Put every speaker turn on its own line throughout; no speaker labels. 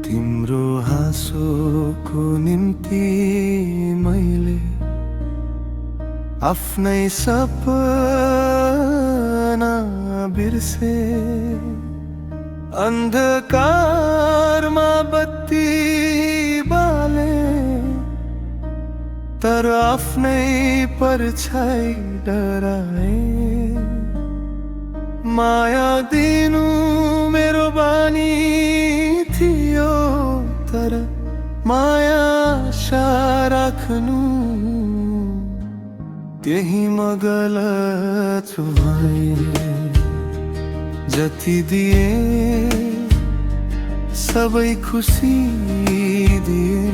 तिम्रो हाँसोको निम्ति मैले आफ्नै सपना बिर्से, अन्धकारमा बत्ती बाले तर आफ्नै परछाई डराए। माया दिनु मेरो बानी थियो, तर माया आशा राख्नु त्यही म गलत भएँ। जति दिए सबै खुसी दिए,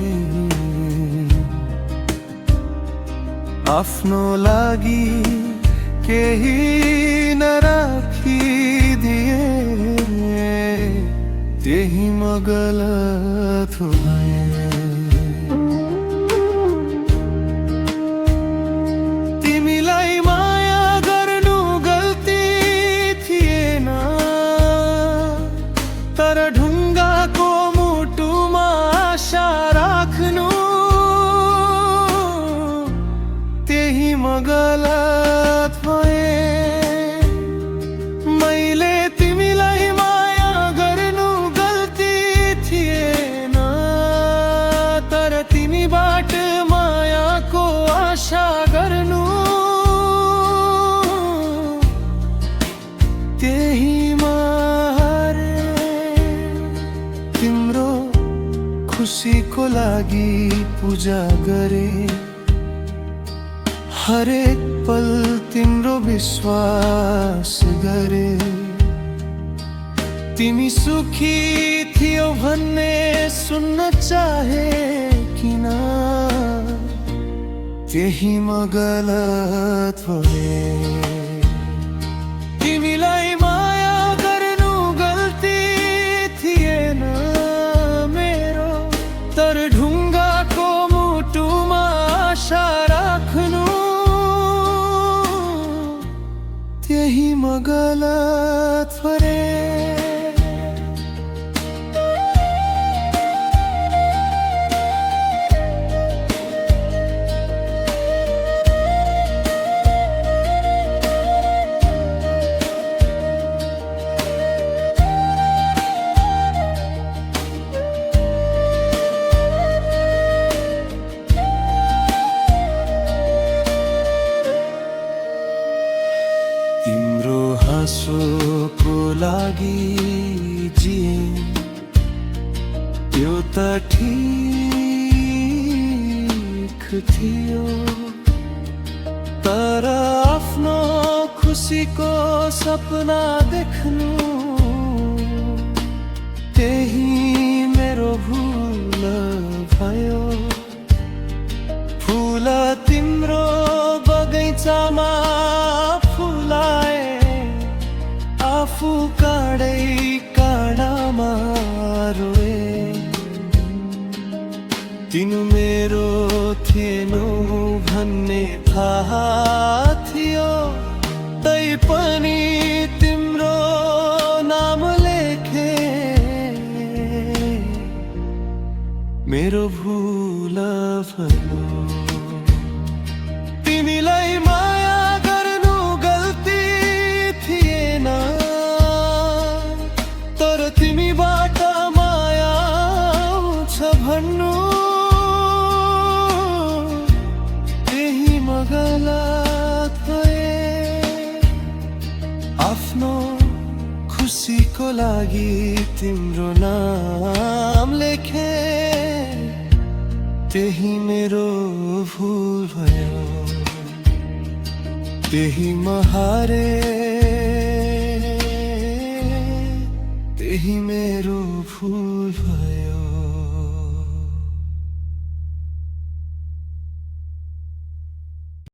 आफ्नो लागि केही नराखिदिए, त्यही म गलत भएँ। तिमीलाई माया गर्नु गल्ती थिएन, तर ढुङ्गाको मुटुमा आशा राख्नु त्यही म गलत भएँ। मैले तिमीलाई माया गर्नु गल्ती थिएन, तर तिमीबाट मायाको आशा गर्नु त्यही म हारेँ। तिम्रो खुसीको लागि पूजा गरे, हरेक पल तिम्रो विश्वास गरे। तिमी सुखी थियो भन्ने सुन्न चाहे किन, त्यही म गलत भएँ। तिमीलाई माया गर्नु गल्ती थिएन मेरो, तर ढुङ्गाको मुटुमा आशा राख्नु त्यही म गलत भएँ। तिम्रो हाँसोको लागि जिए, त्यो त ठिक थियो, तर आफ्नो खुसीको सपना देख्नु त्यही मेरो भुल भयो। फुल तिम्रो बगैँचामा फुलाए, आफू काँडै काँडामा रोए। तिमी मेरो थिएनौ भन्ने थाहा थियो, तै पनि तिम्रो नाम लेखे। मेरो भुल भयो। तिमीलाई माया गर्नु गल्ती थिएन, तर तिमीबाट माया आउँछ भन्नु त्यही म गलत भएँ। आफ्नो खुसीको लागि तिम्रो नाम लेखे, त्यही मेरो भुल भयो। त्यही म हारेँ, त्यही मेरो भुल भयो।